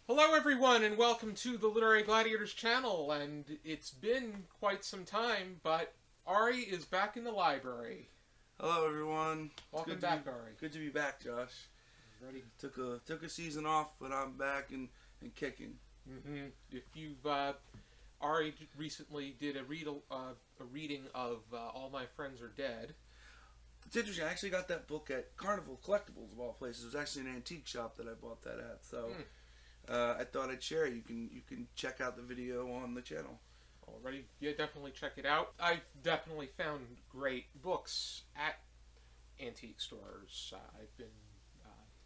Hello everyone and welcome to the Literary Gladiators channel, and it's been quite some time, but Ari is back in the library. Hello everyone. Welcome back, Ari. Good to be back, Josh. Ready? Took a season off, but I'm back and kicking. If you've Ari recently did a reading of All My Friends Are Dead. It's interesting. I actually got that book at Carnival Collectibles of all places. It was actually an antique shop that I bought that at. So I thought I'd share it. You can check out the video on the channel. Already, yeah, definitely check it out. I've definitely found great books at antique stores. I've been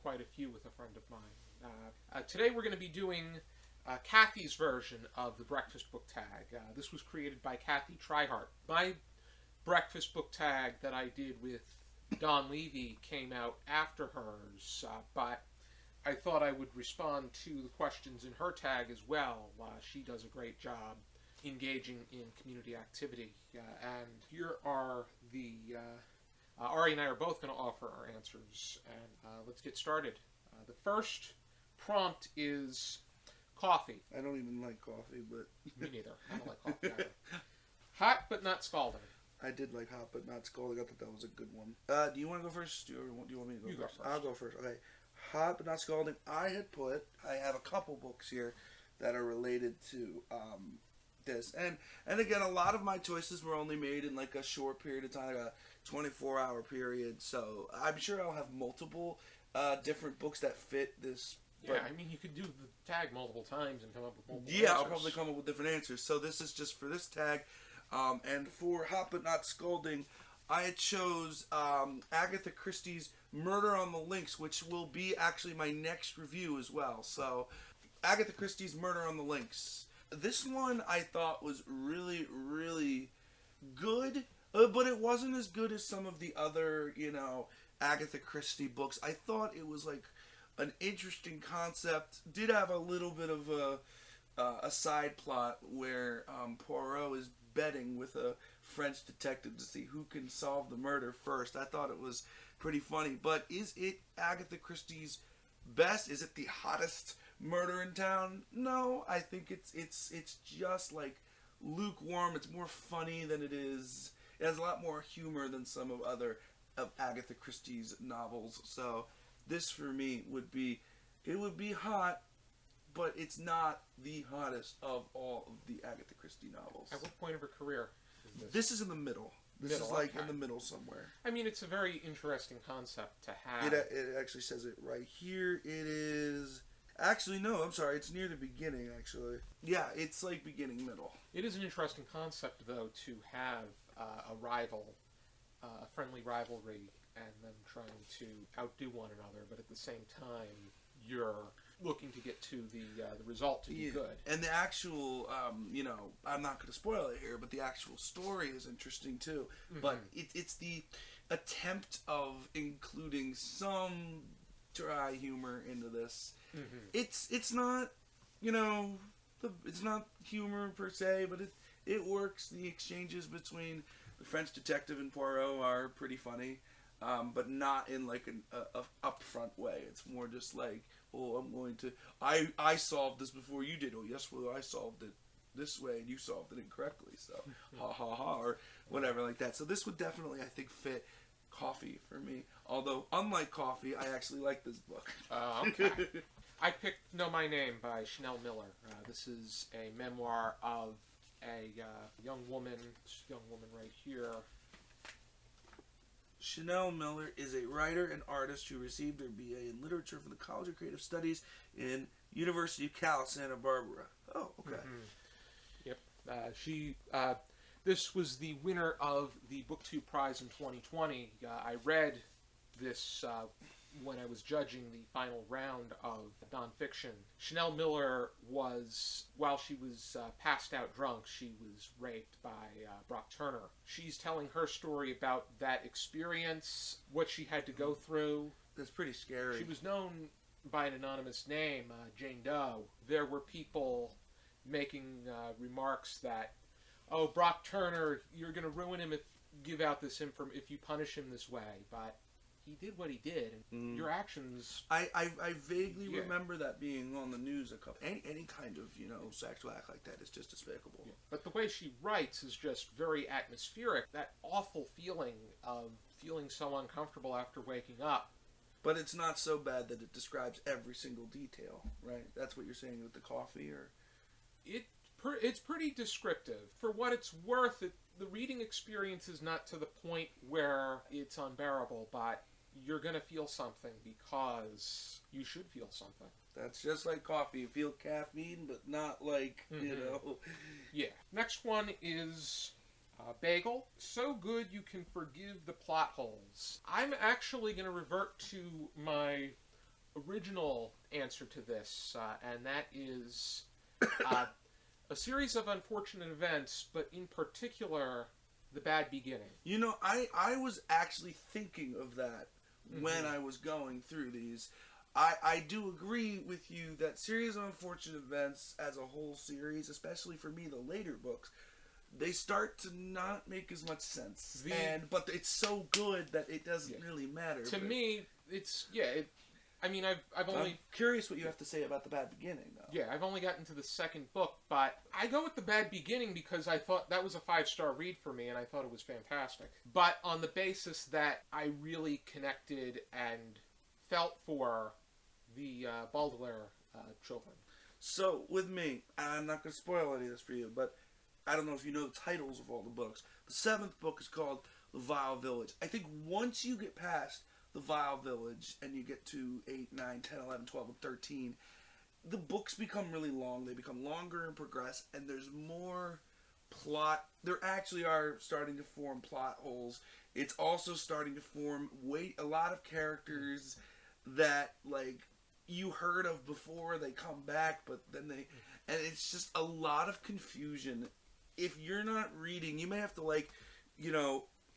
quite a few with a friend of mine. Today we're going to be doing Kathy's version of the breakfast book tag. This was created by Kathy Tryhart. My breakfast book tag that I did with Don Levy came out after hers, but I thought I would respond to the questions in her tag as well. She does a great job engaging in community activity. And here are the... Ari and I are both going to offer our answers, and let's get started. The first prompt is coffee. I don't even like coffee, but... Me neither. I don't like coffee either. Hot but not scalding. I did like hot but not scalding. I thought that was a good one. Do you want to go first? Do you want me to go first? You go first. I'll go first. Okay. Hot but not scalding. I have a couple books here that are related to this. And again, a lot of my choices were only made in like a short period of time, like a 24-hour period. So I'm sure I'll have multiple different books that fit this. Yeah, I mean, you could do the tag multiple times and come up with multiple answers. I'll probably come up with different answers. So this is just for this tag. And for Hot But Not Scalding, I chose Agatha Christie's Murder on the Links, which will be actually my next review as well. So, Agatha Christie's Murder on the Links. This one I thought was really, really good, but it wasn't as good as some of the other, Agatha Christie books. I thought it was like an interesting concept. Did have a little bit of a side plot where Poirot is betting with a French detective to see who can solve the murder first. I thought it was pretty funny. But is it Agatha Christie's best? Is it the hottest murder in town? No, I think it's just like lukewarm. It's more funny than it is. It has a lot more humor than some of Agatha Christie's novels. So this for me would be hot, but it's not the hottest of all of the Agatha Christie novels. At what point of her career is this? This is in the middle. This is like in the middle somewhere. I mean, it's a very interesting concept to have. It actually says it right here. It is... Actually, no, I'm sorry. It's near the beginning, actually. Yeah, it's like beginning, middle. It is an interesting concept, though, to have a rival, a friendly rivalry, and them trying to outdo one another, but at the same time, you're looking to get to the result to be good. And the actual, I'm not going to spoil it here, but the actual story is interesting too. But it's the attempt of including some dry humor into this. It's not, it's not humor per se, but it works. The exchanges between the French detective and Poirot are pretty funny, but not in like an upfront way. It's more just like, oh, I'm going to... I solved this before you did. Oh, yes, well, I solved it this way, and you solved it incorrectly. So, ha, ha, ha, or whatever like that. So this would definitely, I think, fit coffee for me. Although, unlike coffee, I actually like this book. Okay. I picked Know My Name by Chanel Miller. This is a memoir of a young woman right here. Chanel Miller is a writer and artist who received her BA in literature from the College of Creative Studies in University of Cal, Santa Barbara. Oh, okay. Yep. This was the winner of the BookTube Prize in 2020. I read this when I was judging the final round of nonfiction. Chanel Miller was, while she was passed out drunk, she was raped by Brock Turner. She's telling her story about that experience, what she had to go through. That's pretty scary. She was known by an anonymous name, Jane Doe. There were people making remarks that, oh, Brock Turner, you're going to ruin him if you give out this if you punish him this way. But he did what he did, and your actions. I vaguely remember that being on the news a couple. Any kind of sexual act like that is just despicable. Yeah. But the way she writes is just very atmospheric. That awful feeling of feeling so uncomfortable after waking up. But it's not so bad that it describes every single detail, right? That's what you're saying with the coffee, or it's pretty descriptive. For what it's worth, the reading experience is not to the point where it's unbearable, but you're going to feel something because you should feel something. That's just like coffee. You feel caffeine, but not like, Yeah. Next one is Bagel. So good you can forgive the plot holes. I'm actually going to revert to my original answer to this, and that is a series of unfortunate events, but in particular, the bad beginning. I was actually thinking of that when I was going through these. I do agree with you that series of unfortunate events as a whole series, especially for me, the later books, they start to not make as much sense. But it's so good that it doesn't really matter. To me, it's, I've only... I'm curious what you have to say about the bad beginning, though. Yeah, I've only gotten to the second book, but I go with the bad beginning because I thought that was a 5-star read for me, and I thought it was fantastic. But on the basis that I really connected and felt for the Baudelaire children. So, with me, I'm not going to spoil any of this for you, but I don't know if you know the titles of all the books. The 7th book is called The Vile Village. I think once you get past The Vile Village and you get to 8, 9, 10, 11, 12, and 13, the books become really long. They become longer and progress, and there's more plot. There actually are starting to form plot holes. It's also starting to form a lot of characters that, like, you heard of before. They come back, but then and it's just a lot of confusion. If you're not reading, you may have to, like,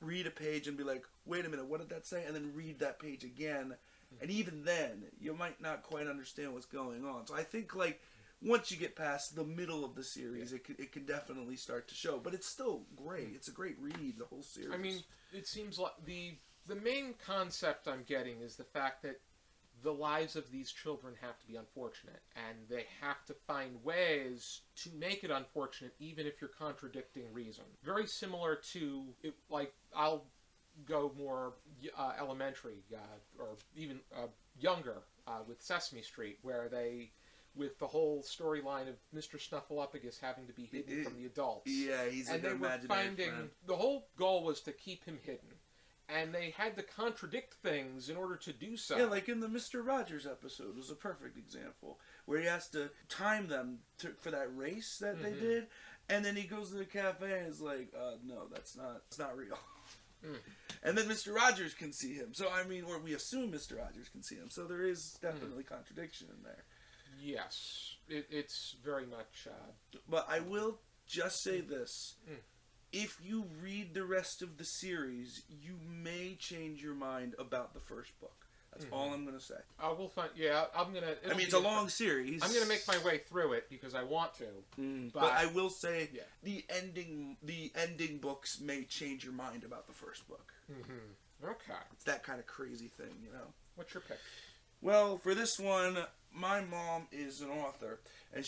read a page and be like, wait a minute, what did that say? And then read that page again. And even then, you might not quite understand what's going on. So I think, like, once you get past the middle of the series, it can definitely start to show. But it's still great. It's a great read, the whole series. I mean, it seems like the main concept I'm getting is the fact that the lives of these children have to be unfortunate, and they have to find ways to make it unfortunate, even if you're contradicting reason. Very similar to, I'll go more elementary, or even younger, with Sesame Street, where with the whole storyline of Mr. Snuffleupagus having to be hidden from the adults. Yeah, he's like an imaginary friend. The whole goal was to keep him hidden. And they had to contradict things in order to do so. Yeah, like in the Mr. Rogers episode was a perfect example, where he has to time them for that race that they did, and then he goes to the cafe and is like, no, it's not real. And then Mr. Rogers can see him. So, I mean, or we assume Mr. Rogers can see him. So there is definitely contradiction in there. Yes, it's very much... But I will just say this. If you read the rest of the series, you may change your mind about the first book. That's all I'm going to say. We'll find. Yeah, I'm going to... I mean, it's a long series. I'm going to make my way through it because I want to. But I will say the ending books may change your mind about the first book. Okay. It's that kind of crazy thing, What's your pick? Well, for this one, my mom is an author, and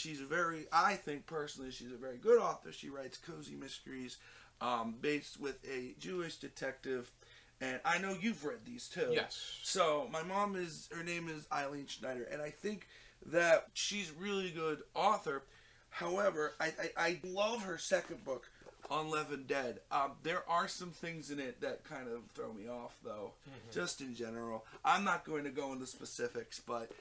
I think personally, she's a very good author. She writes cozy mysteries based with a Jewish detective, and I know you've read these too. Yes. So, her name is Eileen Schneider, and I think that she's a really good author. However, I love her second book, Unleavened Dead. There are some things in it that kind of throw me off, though, just in general. I'm not going to go into specifics, but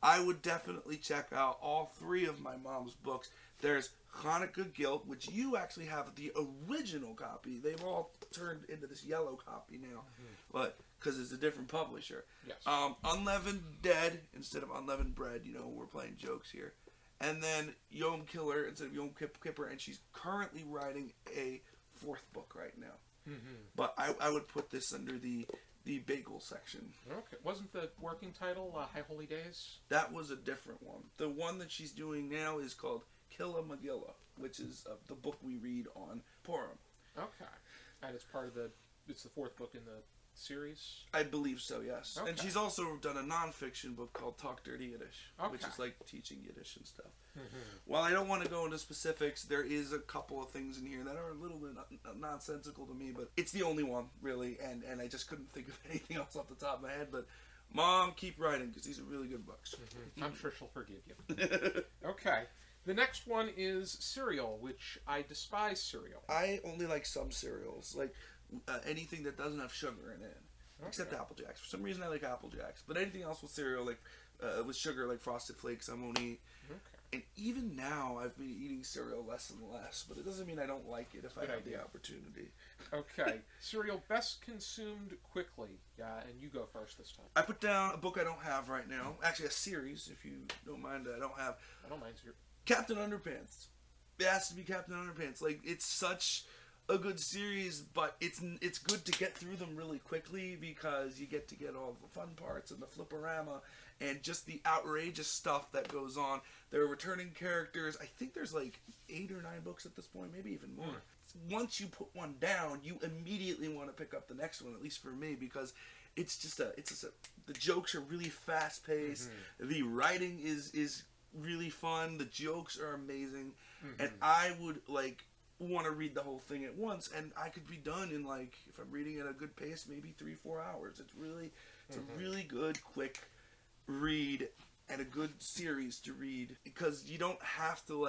I would definitely check out all 3 of my mom's books. There's Hanukkah Guilt, which you actually have the original copy. They've all turned into this yellow copy now, but because it's a different publisher. Yes. Unleavened Dead instead of Unleavened Bread. We're playing jokes here. And then Yom Killer instead of Yom Kippur, and she's currently writing a 4th book right now. But I would put this under the Bagel section. Okay. Wasn't the working title High Holy Days? That was a different one. The one that she's doing now is called Killa Megillah, which is the book we read on Purim. Okay. And it's part of it's the 4th book in the series? I believe so, yes. Okay. And she's also done a non-fiction book called Talk Dirty Yiddish, which Okay. is like teaching Yiddish and stuff. Mm-hmm. While I don't want to go into specifics, there is a couple of things in here that are a little bit nonsensical to me, but it's the only one, really, and I just couldn't think of anything else off the top of my head, but Mom, keep writing, because these are really good books. Mm-hmm. I'm sure she'll forgive you. Okay. The next one is cereal, which I despise cereal. I only like some cereals, like anything that doesn't have sugar in it, except Okay. Apple Jacks. For some reason, I like Apple Jacks, but anything else with cereal, like with sugar, like Frosted Flakes, I won't eat. Okay. And even now, I've been eating cereal less and less, but it doesn't mean I don't like it if I have the opportunity. Okay. Cereal best consumed quickly. And you go first this time. I put down a book I don't have right now. Actually, a series, if you don't mind. I don't have. I don't mind cereal. Captain Underpants. It has to be Captain Underpants. Like, it's such a good series, but it's good to get through them really quickly because you get to get all the fun parts and the fliporama and just the outrageous stuff that goes on. There are returning characters. I think there's like 8 or 9 books at this point, maybe even more. Once you put one down, you immediately want to pick up the next one, at least for me, because it's just the jokes are really fast paced. Mm-hmm. The writing is really fun. The jokes are amazing. Mm-hmm. And I would want to read the whole thing at once, and I could be done in if I'm reading at a good pace, maybe 3-4 hours. It's a really good, quick read and a good series to read because you don't have to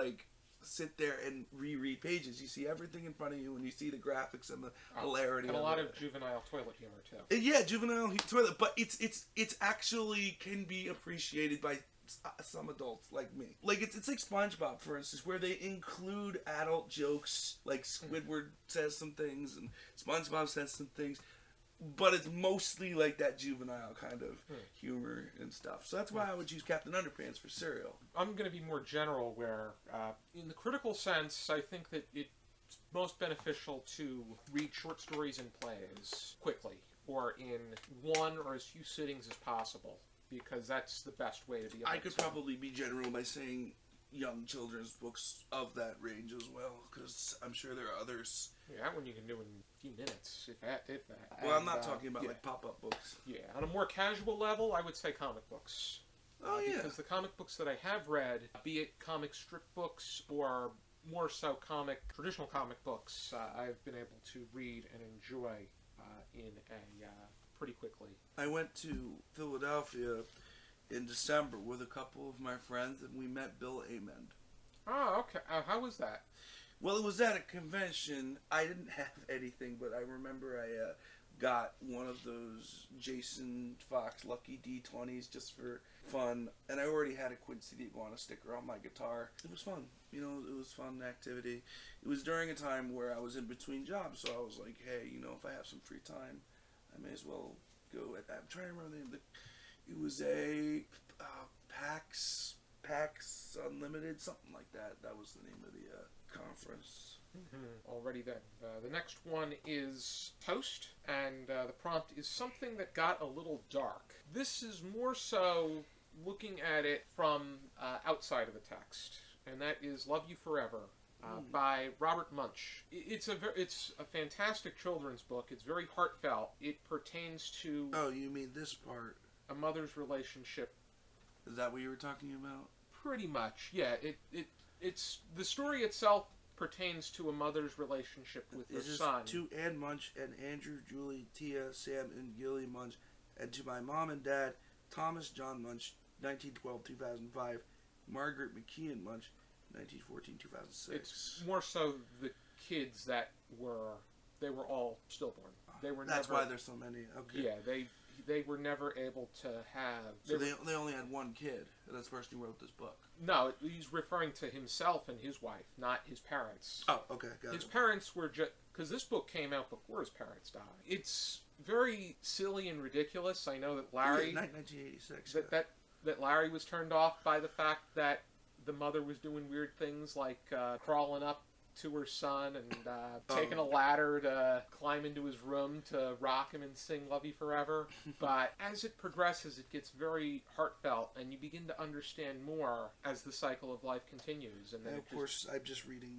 sit there and reread pages. You see everything in front of you, and you see the graphics and the hilarity. And a lot of juvenile toilet humor too. Yeah, juvenile toilet, but it's actually can be appreciated by some adults like me. It's like SpongeBob, for instance, where they include adult jokes. Like Squidward says some things, and SpongeBob says some things. But it's mostly like that juvenile kind of humor and stuff. So that's why I would use Captain Underpants for cereal. I'm going to be more general where, in the critical sense, I think that it's most beneficial to read short stories and plays quickly, or in one or as few sittings as possible, because that's the best way to be able I could probably be general by saying young children's books of that range as well, because I'm sure there are others. Yeah, that one you can do in a few minutes, if that. Well, I'm not talking about pop-up books. Yeah, on a more casual level, I would say comic books. Oh, yeah. Because the comic books that I have read, be it comic strip books or more so traditional comic books, I've been able to read and enjoy in a pretty quickly. I went to Philadelphia in December with a couple of my friends, and we met Bill Amend. Oh, okay. How was that? Well, it was at a convention. I didn't have anything, but I remember I got one of those Jason Fox Lucky D20s just for fun, and I already had a Quincy the Iguana sticker on my guitar. It was fun. It was fun activity. It was during a time where I was in between jobs, so I was like, hey, if I have some free time, I may as well go. I'm trying to remember the name. It was a PAX Unlimited, something like that. That was the name of the conference. Mm-hmm. Already then. The next one is Toast, and the prompt is something that got a little dark. This is more so looking at it from outside of the text, and that is Love You Forever. By Robert Munsch. It's a fantastic children's book. It's very heartfelt. It pertains to... Oh, you mean this part? A mother's relationship. Is that what you were talking about? Pretty much, yeah. It's the story itself pertains to a mother's relationship with her son. To Ann Munch and Andrew, Julie, Tia, Sam, and Gilly Munch, and to my mom and dad, Thomas John Munch, 1912-2005, Margaret McKeon Munch, 1914-2006. It's more so the kids that were all stillborn. That's why there's so many. Okay. Yeah, they were never able to have... So they only had one kid, and that's the person who wrote this book. No, he's referring to himself and his wife, not his parents. Oh, okay, got it. His parents were just... Because this book came out before his parents died. It's very silly and ridiculous. I know that Larry... 1986. That Larry was turned off by the fact that the mother was doing weird things like crawling up to her son and taking a ladder to climb into his room to rock him and sing Love You Forever. But as it progresses, it gets very heartfelt, and you begin to understand more as the cycle of life continues. And then of course, I'm just reading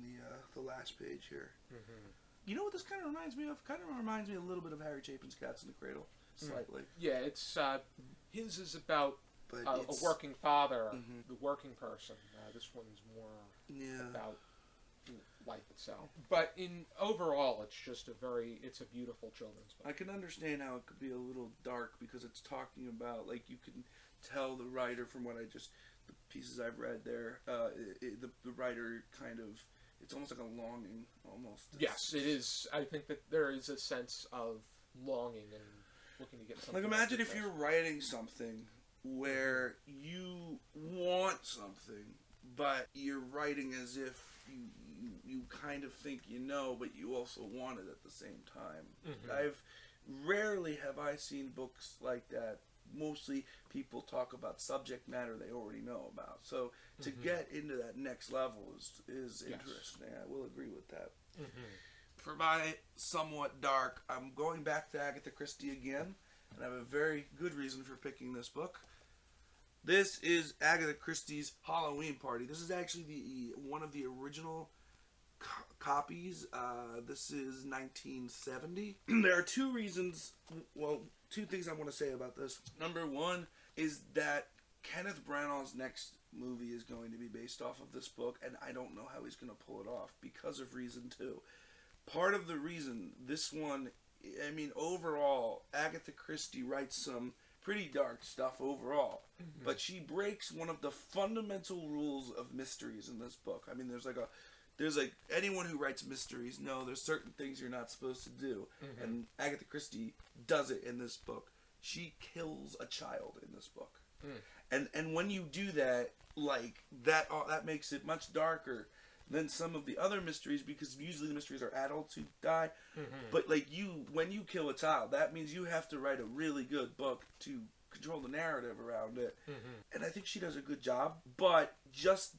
the last page here. Mm-hmm. You know what this kind of reminds me of? Kind of reminds me a little bit of Harry Chapin's Cats in the Cradle, slightly. Yeah, it's his is about a It's working father, the working person. This one's more about life itself. But in overall, it's a beautiful children's book. I can understand how it could be a little dark because it's talking about, like, you can tell the writer from the pieces I've read there, the writer kind of, it's almost like a longing, almost. Yes, it is. I think that there is a sense of longing and looking to get something. Like, imagine if you're writing something where you want something, but you're writing as if you kind of think you know, but you also want it at the same time. Rarely have I seen books like that. Mostly people talk about subject matter they already know about. So to get into that next level is interesting. I will agree with that. For my somewhat dark, I'm going back to Agatha Christie again, and I have a very good reason for picking this book. This is Agatha Christie's Halloween Party. This is actually one of the original copies. This is 1970. There are two things I want to say about this. Number one is that Kenneth Branagh's next movie is going to be based off of this book, and I don't know how he's going to pull it off because of reason two. Part of the reason, this one, I mean, overall, Agatha Christie writes some pretty dark stuff overall, but she breaks one of the fundamental rules of mysteries in this book. I mean, there's anyone who writes mysteries know there's certain things you're not supposed to do, and Agatha Christie does it in this book. She kills a child in this book, and when you do that, like that makes it much darker than some of the other mysteries, because usually the mysteries are adults who die. But like when you kill a child, that means you have to write a really good book to control the narrative around it. And I think she does a good job, but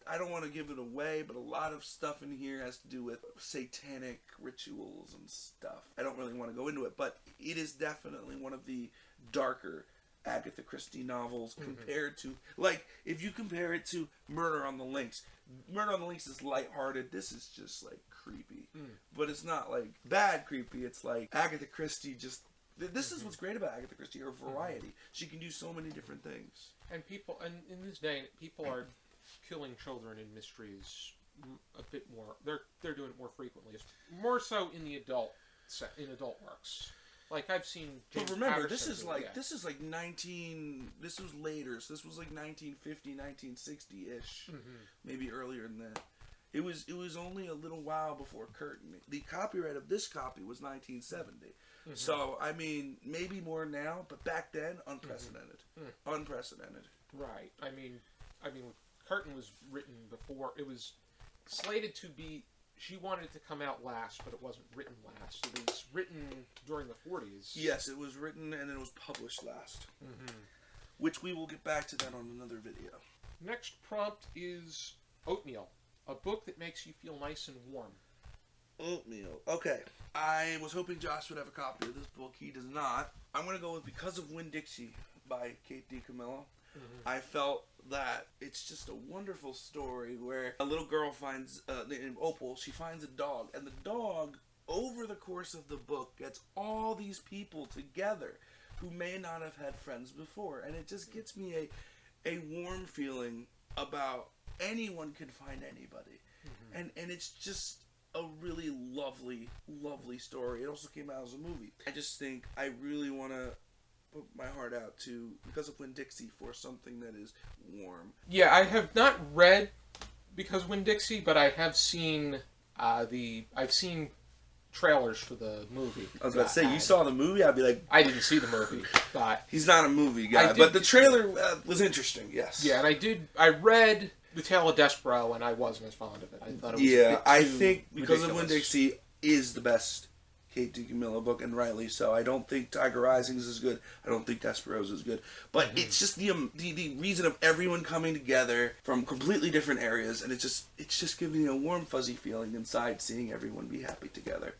I don't want to give it away, but a lot of stuff in here has to do with satanic rituals and stuff. I don't really want to go into it, but it is definitely one of the darker Agatha Christie novels compared to, like, if you compare it to Murder on the Links. Murder on the Links is lighthearted. This is just, like, creepy. But it's not, like, bad creepy. It's like Agatha Christie just... This is what's great about Agatha Christie, her variety. She can do so many different things. And in this day, people are killing children in mysteries a bit more. They're doing it more frequently. More so in the adult works. Like, I've seen James But remember, Patterson this is like 19... This was later, so this was like 1950, 1960-ish. Maybe earlier than that. It was only a little while before Curtin. The copyright of this copy was 1970. So, I mean, maybe more now, but back then, unprecedented. Unprecedented. Right. I mean, Curtin was written before. It was slated to be... She wanted it to come out last, but it wasn't written last. It was written during the 40s. Yes, it was written and it was published last. Which we will get back to that on another video. Next prompt is Oatmeal, a book that makes you feel nice and warm. Oatmeal. Okay. I was hoping Josh would have a copy of this book. He does not. I'm going to go with Because of Winn-Dixie by Kate DiCamillo. I felt that it's just a wonderful story where a little girl finds, named Opal, she finds a dog, and the dog, over the course of the book, gets all these people together who may not have had friends before, and it just gets me a warm feeling about anyone can find anybody, and it's just a really lovely, lovely story. It also came out as a movie. I just think I really want to put my heart out to Because of Winn-Dixie for something that is warm. Yeah, I have not read Because of Winn-Dixie, but I have seen I've seen trailers for the movie. I was about to say, you saw the movie? I'd be like... I didn't see the movie, but... He's not a movie guy, but the trailer was interesting, yes. Yeah, and I read The Tale of Despero, and I wasn't as fond of it. I thought it was a bit I too think Because of ridiculous. Winn-Dixie is the best Kate DiCamillo book, and rightly so. I don't think Tiger Rising is as good. I don't think Despero's is good. But it's just the reason of everyone coming together from completely different areas, and it's just giving me a warm, fuzzy feeling inside seeing everyone be happy together.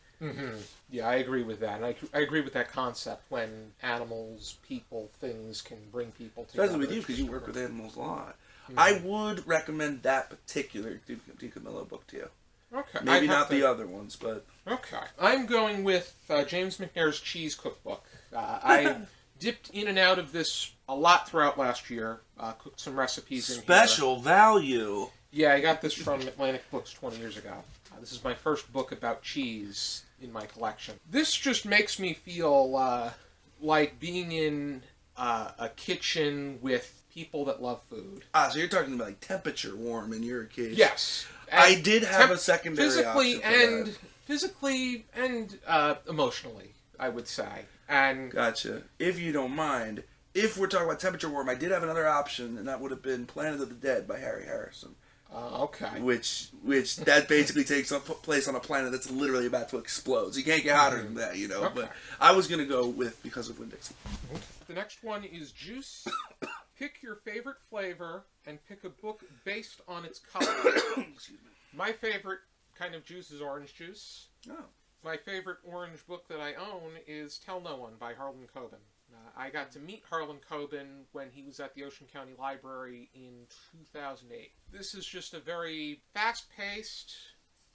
Yeah, I agree with that. And I agree with that concept when animals, people, things can bring people together. Especially with you, because you work with animals a lot. I would recommend that particular DiCamillo book to you. Okay. Maybe not the other ones, but... Okay. I'm going with James McNair's Cheese Cookbook. I dipped in and out of this a lot throughout last year. Cooked some recipes in here. Special value. Yeah, I got this from Atlantic Books 20 years ago. This is my first book about cheese in my collection. This just makes me feel like being in a kitchen with people that love food. So you're talking about like temperature warm in your case. Yes. I did have a secondary physically and emotionally, I would say. And gotcha. If you don't mind, if we're talking about temperature warm, I did have another option, and that would have been Planet of the Dead by Harry Harrison. Okay. Which that basically takes place on a planet that's literally about to explode. So you can't get hotter than that, you know. Okay. But I was gonna go with Because of Winn-Dixie. The next one is juice. Pick your favorite flavor and pick a book based on its color. Excuse me. My favorite kind of juice is orange juice. Oh. My favorite orange book that I own is Tell No One by Harlan Coben. I got to meet Harlan Coben when he was at the Ocean County Library in 2008. This is just a very fast-paced,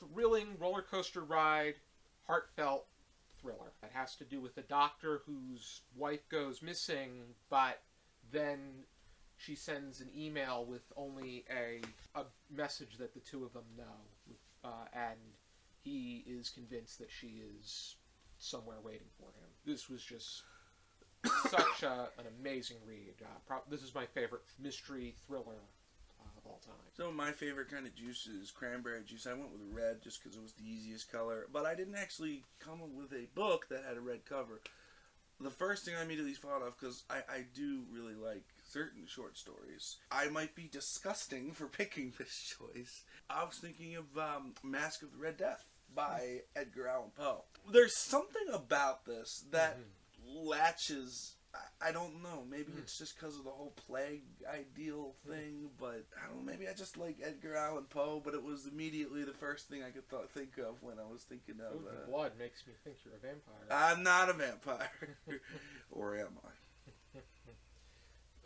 thrilling roller coaster ride, heartfelt thriller. It has to do with a doctor whose wife goes missing, but then she sends an email with only a message that the two of them know, and he is convinced that she is somewhere waiting for him. This was just such an amazing read. This is my favorite mystery thriller of all time. So my favorite kind of juice is cranberry juice. I went with red just because it was the easiest color, but I didn't actually come up with a book that had a red cover. The first thing I immediately thought of, because I do really like certain short stories. I might be disgusting for picking this choice. I was thinking of Mask of the Red Death by Edgar Allan Poe. There's something about this that latches... I don't know. Maybe it's just because of the whole plague ideal thing, but I don't know. Maybe I just like Edgar Allan Poe, but it was immediately the first thing I could think of when I was thinking of... the blood makes me think you're a vampire. I'm not a vampire. Or am I?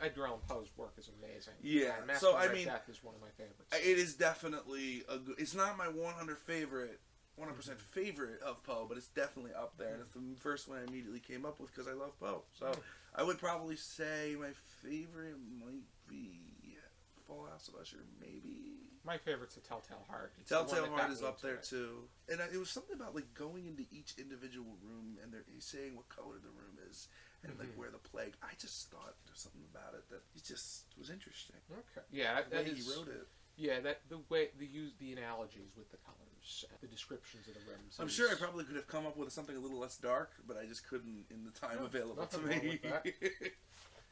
Edgar Allan Poe's work is amazing. Yeah, Mask so of I Red mean... Death is one of my favorites. It is definitely a good... It's not my 100% favorite of Poe, but it's definitely up there, and it's the first one I immediately came up with because I love Poe. So I would probably say my favorite might be Full House of Usher, maybe. My favorite's A Telltale Heart. Telltale Heart is up there too, and it was something about like going into each individual room and he's saying what color the room is and like where the plague. I just thought there's something about it that it just was interesting. Okay, yeah, the way he wrote it. Yeah, the way they use the analogies with the colors, the descriptions of the rooms. I'm sure I probably could have come up with something a little less dark, but I just couldn't in the time available to me. Wrong with that.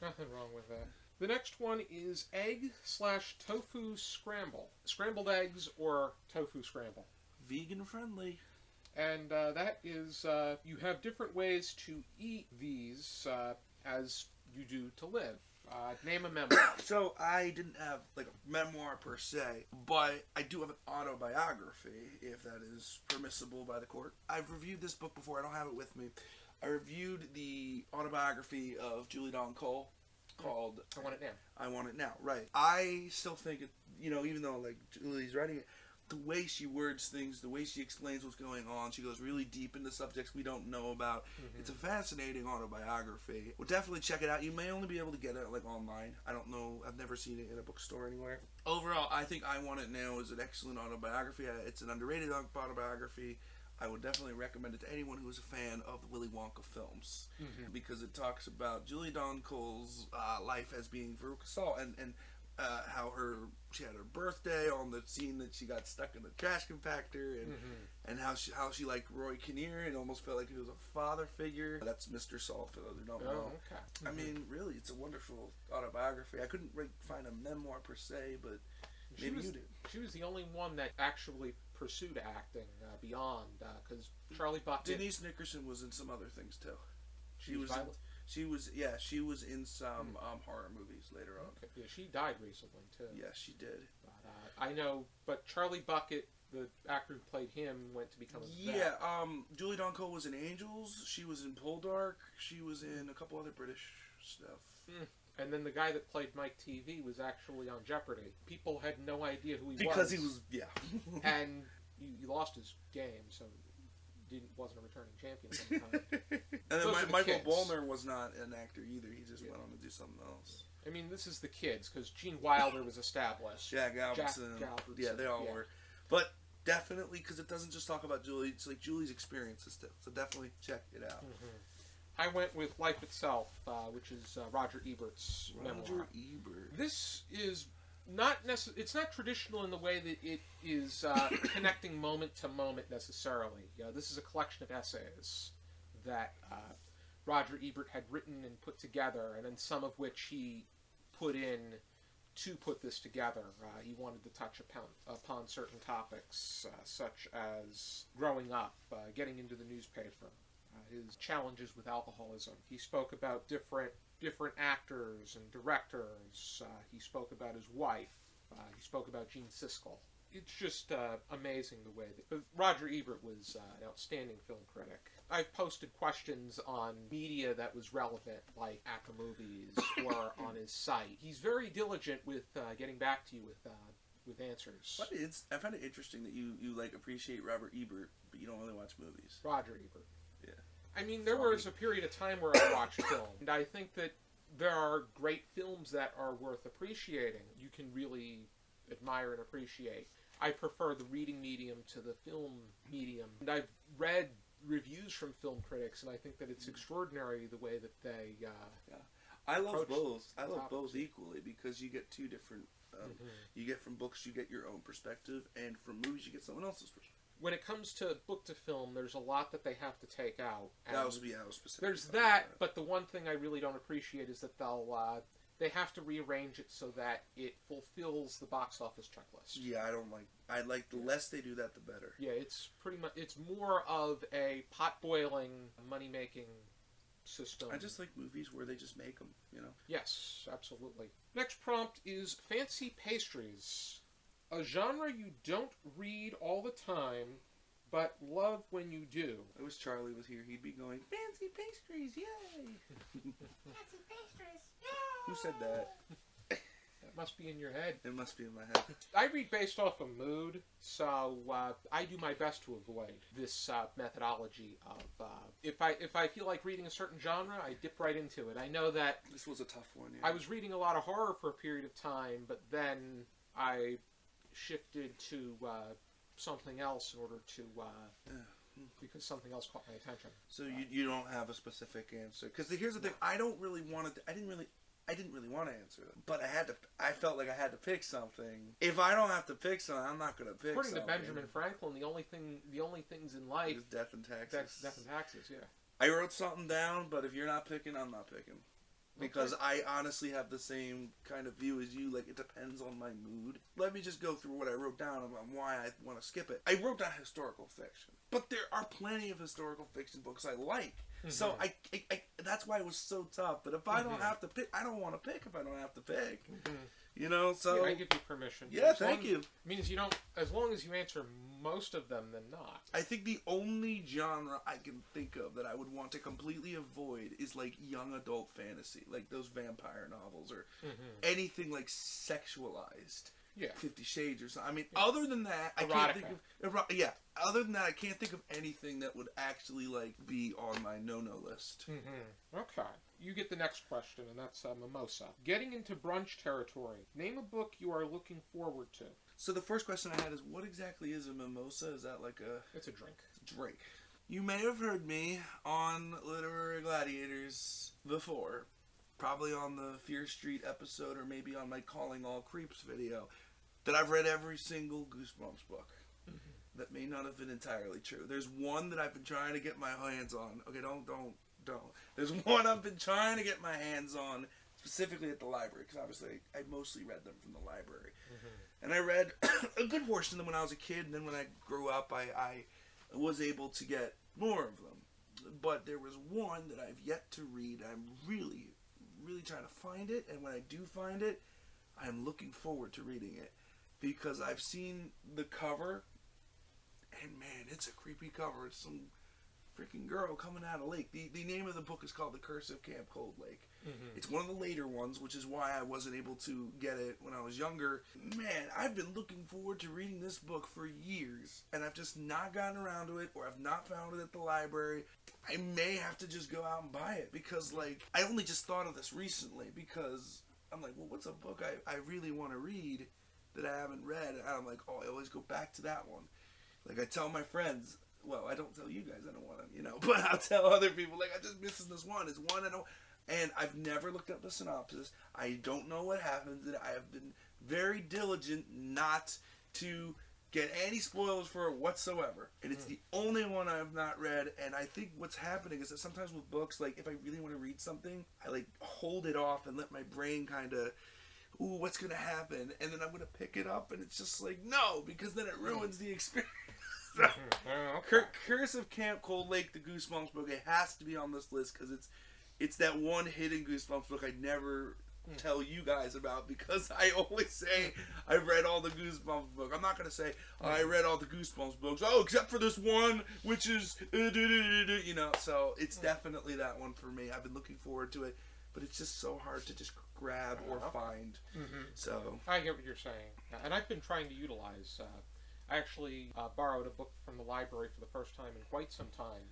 Nothing wrong with that. The next one is egg/tofu scramble. Scrambled eggs or tofu scramble. Vegan friendly. And that is, you have different ways to eat these as you do to live. Name a memoir. So I didn't have like a memoir per se, but I do have an autobiography, if that is permissible by the court. I've reviewed this book before. I don't have it with me. I reviewed the autobiography of Julie Dawn Cole called I Want It Now. I Want It Now, right. I still think, even though like Julie's writing it, the way she words things, the way she explains what's going on, she goes really deep into subjects we don't know about. It's a fascinating autobiography. We'll definitely check it out. You may only be able to get it like online. I don't know. I've never seen it in a bookstore anywhere. Overall, I think I Want It Now is an excellent autobiography. It's an underrated autobiography. I would definitely recommend it to anyone who is a fan of the Willy Wonka films because it talks about Julie Dawn Cole's life as being Veruca Salt and how she had her birthday on the scene that she got stuck in the trash compactor and how she liked Roy Kinnear and almost felt like he was a father figure. That's Mr. Salt for those who don't know. Okay. I mean, really, it's a wonderful autobiography. I couldn't find a memoir per se, but maybe you did. She was the only one that actually pursued acting beyond, because Charlie Bucket... Denise Nickerson was in some other things too. She was in some horror movies later on. Okay. Yeah, she died recently too. Yes, she did. But I know, but Charlie Bucket, the actor who played him, went to become a vet. Yeah, Julie Dawn Cole was in Angels. She was in Poldark. She was in a couple other British stuff. And then the guy that played Mike TV was actually on Jeopardy. People had no idea who he was. Because he was, yeah. And he lost his game, so wasn't a returning champion at the time. And then Michael kids. Bollner was not an actor either. He just went on to do something else. I mean, this is the kids, because Gene Wilder was established. Jack Galveston. Yeah, they all were. But definitely, because it doesn't just talk about Julie, it's like Julie's experiences too. So definitely check it out. I went with Life Itself, which is Roger Ebert's memoir. Roger Ebert. This is not it's not traditional in the way that it is connecting moment to moment necessarily. This is a collection of essays that Roger Ebert had written and put together, and then some of which he put in to put this together. He wanted to touch upon certain topics, such as growing up, getting into the newspaper, his challenges with alcoholism. He spoke about different actors and directors. He spoke about his wife. He spoke about Gene Siskel. It's just amazing the way that Roger Ebert was an outstanding film critic. I've posted questions on media that was relevant, like at the movies or on his site. He's very diligent with getting back to you with answers. I find it interesting that you like appreciate Robert Ebert, but you don't really watch movies. Roger Ebert. Yeah. I mean, there was a period of time where I watched film, and I think that there are great films that are worth appreciating. You can really admire and appreciate. I prefer the reading medium to the film medium. And I've read reviews from film critics, and I think that it's extraordinary the way that they I love both. I love both equally, because you get two different you get from books, you get your own perspective, and from movies you get someone else's perspective. When it comes to book to film, there's a lot that they have to take out. That was specific. There's that, but the one thing I really don't appreciate is that they have to rearrange it so that it fulfills the box office checklist. Yeah, I like the less they do that, the better. Yeah, it's pretty much, it's more of a pot-boiling, money-making system. I just like movies where they just make them, you know? Yes, absolutely. Next prompt is fancy pastries. A genre you don't read all the time, but love when you do. I wish Charlie was here. He'd be going, fancy pastries, yay! Fancy pastries, yay! Who said that? That must be in your head. It must be in my head. I read based off of mood, so I do my best to avoid this methodology of if I feel like reading a certain genre, I dip right into it. I know that this was a tough one. Yeah. I was reading a lot of horror for a period of time, but then I shifted to something else in order to because something else caught my attention. So you don't have a specific answer, because here's the thing: I didn't really want to answer them, but I felt like I had to pick something. If I don't have to pick something, I'm not going to pick. According something. to Benjamin Franklin, the only things in life is death and taxes. Death and taxes. Yeah. I wrote something down, but if you're not picking, I'm not picking. Because I honestly have the same kind of view as you. Like, it depends on my mood. Let me just go through what I wrote down about why I want to skip it. I wrote down historical fiction. But there are plenty of historical fiction books I like. Mm-hmm. So I that's why it was so tough. But if I don't have to pick, I don't want to pick if I don't have to pick. Mm-hmm. You know, so... Yeah, I give you permission. Yeah, thank you. Means you don't... As long as you answer most of them, then not. I think the only genre I can think of that I would want to completely avoid is, like, young adult fantasy. Like those vampire novels or anything, like, sexualized. Yeah. 50 Shades or something. I mean, other than that, I can't think of... Yeah, other than that, I can't think of anything that would actually, like, be on my no-no list. Okay. You get the next question, and that's Mimosa. Getting into brunch territory. Name a book you are looking forward to. So the first question I had is, what exactly is a mimosa? Is that like a... It's a drink. It's a drink. You may have heard me on Literary Gladiators before. Probably on the Fear Street episode, or maybe on my Calling All Creeps video, that I've read every single Goosebumps book. That may not have been entirely true. There's one that I've been trying to get my hands on. Okay, don't. There's one I've been trying to get my hands on, specifically at the library, because obviously I mostly read them from the library. And I read a good portion of them when I was a kid, and then when I grew up, I was able to get more of them. But there was one that I've yet to read. I'm really, really trying to find it, and when I do find it, I'm looking forward to reading it. Because I've seen the cover, and man, it's a creepy cover. It's some freaking girl coming out of a lake. The name of the book is called The Curse of Camp Cold Lake. Mm-hmm. It's one of the later ones, which is why I wasn't able to get it when I was younger. Man, I've been looking forward to reading this book for years, and I've just not gotten around to it, or I've not found it at the library. I may have to just go out and buy it, because, like, I only just thought of this recently, because I'm like, well, what's a book I really want to read that I haven't read? And I'm like, oh, I always go back to that one. Like, I tell my friends, well, I don't tell you guys, I don't want to, but I'll tell other people, like, I just missing this one. It's one I don't. And I've never looked up the synopsis. I don't know what happens. And I have been very diligent not to get any spoilers for it whatsoever. And it's the only one I have not read. And I think what's happening is that sometimes with books, like, if I really want to read something, I, like, hold it off and let my brain kind of, ooh, what's going to happen? And then I'm going to pick it up, and it's just like, no, because then it ruins the experience. Curse of Camp Cold Lake, the Goosebumps book, it has to be on this list, because it's that one hidden Goosebumps book I never tell you guys about, because I always say I've read all the Goosebumps books. I'm not going to say I read all the Goosebumps books, except for this one, which is, so it's definitely that one for me. I've been looking forward to it, but it's just so hard to just grab or find. So I get what you're saying, and I've been trying to utilize. I actually borrowed a book from the library for the first time in quite some time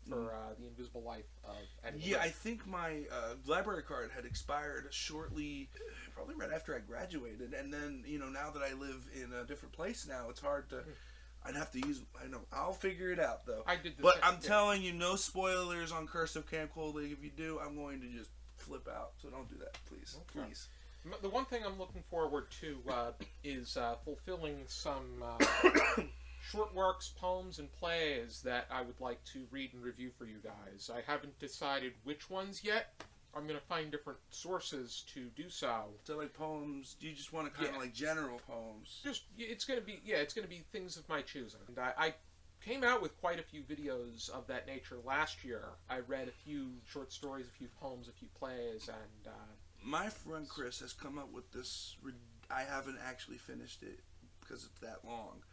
for The Invisible Life of Eddie. Yeah, I think my library card had expired shortly, probably right after I graduated. And then, now that I live in a different place now, it's hard to... I'd have to use... I know. I'll figure it out, though. I did the But same I'm thing. telling you, no spoilers on Curse of Camp Cold Lake. If you do, I'm going to just flip out. So don't do that, please. Okay. Please. The one thing I'm looking forward to is fulfilling some short works, poems, and plays that I would like to read and review for you guys. I haven't decided which ones yet. I'm going to find different sources to do so. So, like, poems, do you just want to kind of like general poems? It's going to be things of my choosing. And I came out with quite a few videos of that nature last year. I read a few short stories, a few poems, a few plays, and... My friend Chris has come up with this. I haven't actually finished it because it's that long.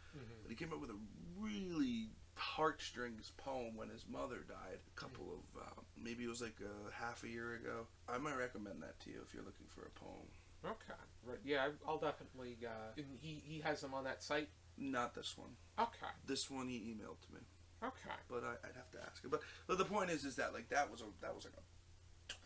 But he came up with a really heartstrings poem when his mother died. A couple of maybe it was like half a year ago. I might recommend that to you if you're looking for a poem. Okay, right. Yeah, I'll definitely. He has them on that site. Not this one. Okay. This one he emailed to me. Okay. But I'd have to ask him. But the point is that like that was like a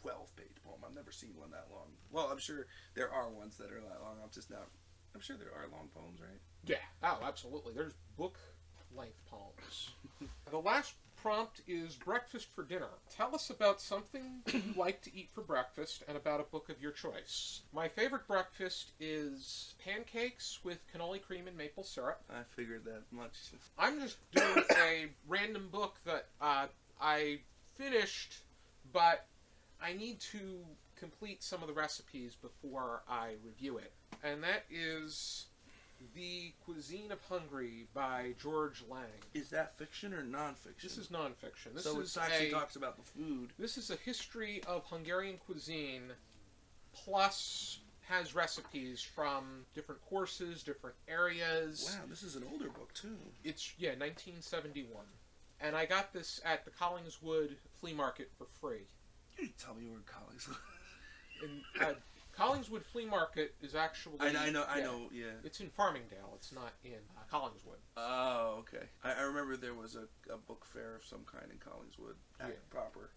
12-page poem. I've never seen one that long. Well, I'm sure there are ones that are that long. I'm sure there are long poems, right? Yeah. Oh, absolutely. There's book-length poems. The last prompt is breakfast for dinner. Tell us about something you like to eat for breakfast and about a book of your choice. My favorite breakfast is pancakes with cannoli cream and maple syrup. I figured that much. I'm just doing a random book that I finished, but I need to complete some of the recipes before I review it. And that is The Cuisine of Hungary by George Lang. Is that fiction or nonfiction? This is nonfiction. It actually talks about the food. This is a history of Hungarian cuisine, plus has recipes from different courses, different areas. Wow, this is an older book, too. It's, 1971. And I got this at the Collingswood flea market for free. You didn't tell me you were in Collingswood. And Collingswood Flea Market is actually... I know, yeah. It's in Farmingdale. It's not in Collingswood. Oh, okay. I remember there was a book fair of some kind in Collingswood proper.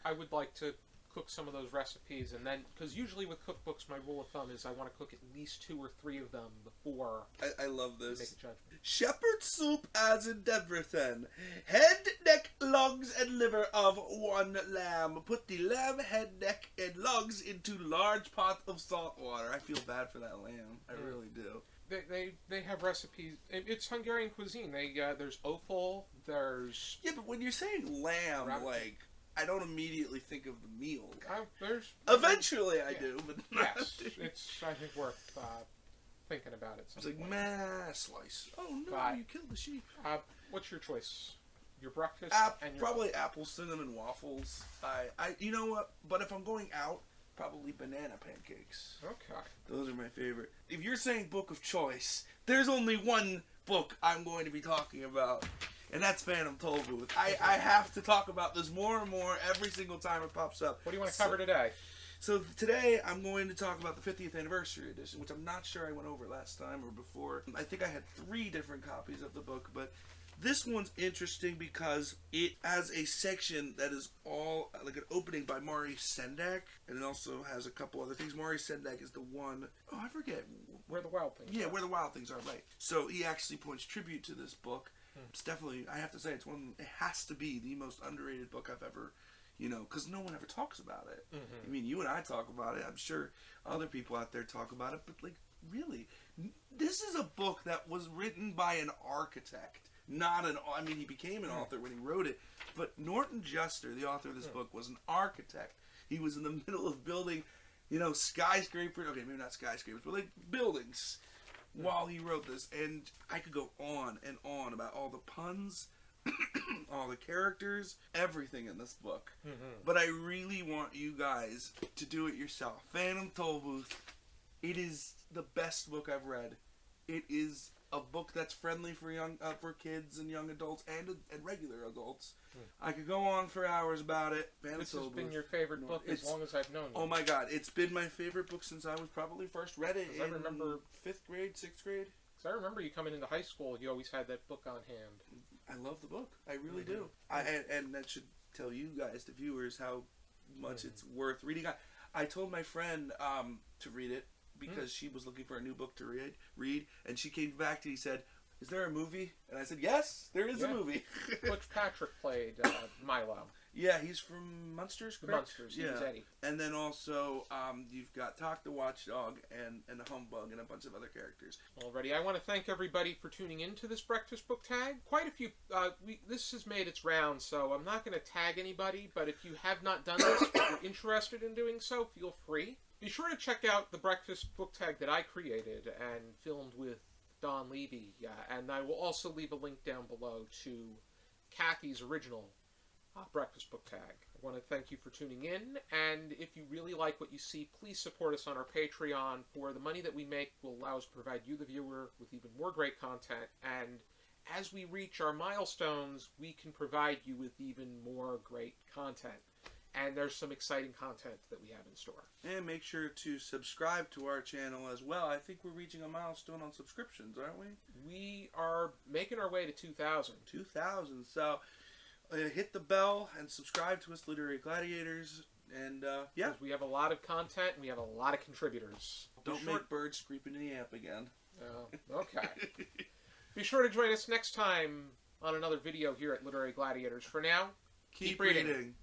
I would like to cook some of those recipes, and then... Because usually with cookbooks, my rule of thumb is I want to cook at least 2 or 3 of them before I love this. make a judgment. Shepherd soup as in Deverton. Head, neck, logs, and liver of 1 lamb. Put the lamb, head, neck, and logs into large pot of salt water. I feel bad for that lamb. I really do. They have recipes. It's Hungarian cuisine. There's offal. There's... Yeah, but when you're saying lamb, like... I don't immediately think of the meal. Eventually I do, but... Yes, it's, I think, worth thinking about it. It's like, meh, slice. Oh, no, you killed the sheep. What's your choice? Your breakfast? And your probably apple cinnamon waffles. You know what? But if I'm going out, probably banana pancakes. Okay. Those are my favorite. If you're saying book of choice, there's only one book I'm going to be talking about. and that's Phantom Tollbooth. I have to talk about this more and more every single time it pops up. What do you want to cover today? So today I'm going to talk about the 50th anniversary edition, which I'm not sure I went over last time or before. I think I had 3 different copies of the book, but this one's interesting because it has a section that is all like an opening by Maury Sendak, and it also has a couple other things. Maury Sendak is the one, oh, I forget. Where the Wild Things Yeah, Are. Where the Wild Things Are, right. So he actually points tribute to this book. It's definitely, I have to say, it has to be the most underrated book I've ever, because no one ever talks about it. I mean, you and I talk about it. I'm sure other people out there talk about it, but like, really, this is a book that was written by an architect. He became an author when he wrote it, but Norton Juster, the author of this book, was an architect. He was in the middle of building, skyscrapers, okay, maybe not skyscrapers, but like buildings while he wrote this. And I could go on and on about all the puns, all the characters, everything in this book. But I really want you guys to do it yourself. Phantom Tollbooth, it is the best book I've read. It is a book that's friendly for kids and young adults and regular adults. I could go on for hours about it. This has been your favorite book as long as I've known you. Oh my God, it's been my favorite book since I was probably first read it in I remember 5th grade, 6th grade. Because I remember you coming into high school, you always had that book on hand. I love the book. I really do. And that should tell you guys, the viewers, how much it's worth reading. I told my friend to read it because she was looking for a new book to read, and she came back to me and said, "Is there a movie?" And I said, "Yes, there is a movie." Butch Patrick played Milo. Yeah, he's from Munsters, correct? Munsters, yeah. He's Eddie. And then also, you've got Talk the Watchdog and the Humbug and a bunch of other characters. Alrighty, I want to thank everybody for tuning in to this breakfast book tag. Quite a few, this has made its round, so I'm not going to tag anybody, but if you have not done this, but you're interested in doing so, feel free. Be sure to check out the breakfast book tag that I created and filmed with Don Levy, and I will also leave a link down below to Kathy's original breakfast book tag. I want to thank you for tuning in, and if you really like what you see, please support us on our Patreon. For the money that we make will allow us to provide you, the viewer, with even more great content, and as we reach our milestones, we can provide you with even more great content. And there's some exciting content that we have in store. And make sure to subscribe to our channel as well. I think we're reaching a milestone on subscriptions, aren't we? We are making our way to 2,000. 2,000. So hit the bell and subscribe to us, Literary Gladiators. And yeah. Because we have a lot of content and we have a lot of contributors. Don't make birds screaming in the amp again. Okay. Be sure to join us next time on another video here at Literary Gladiators. For now, keep reading.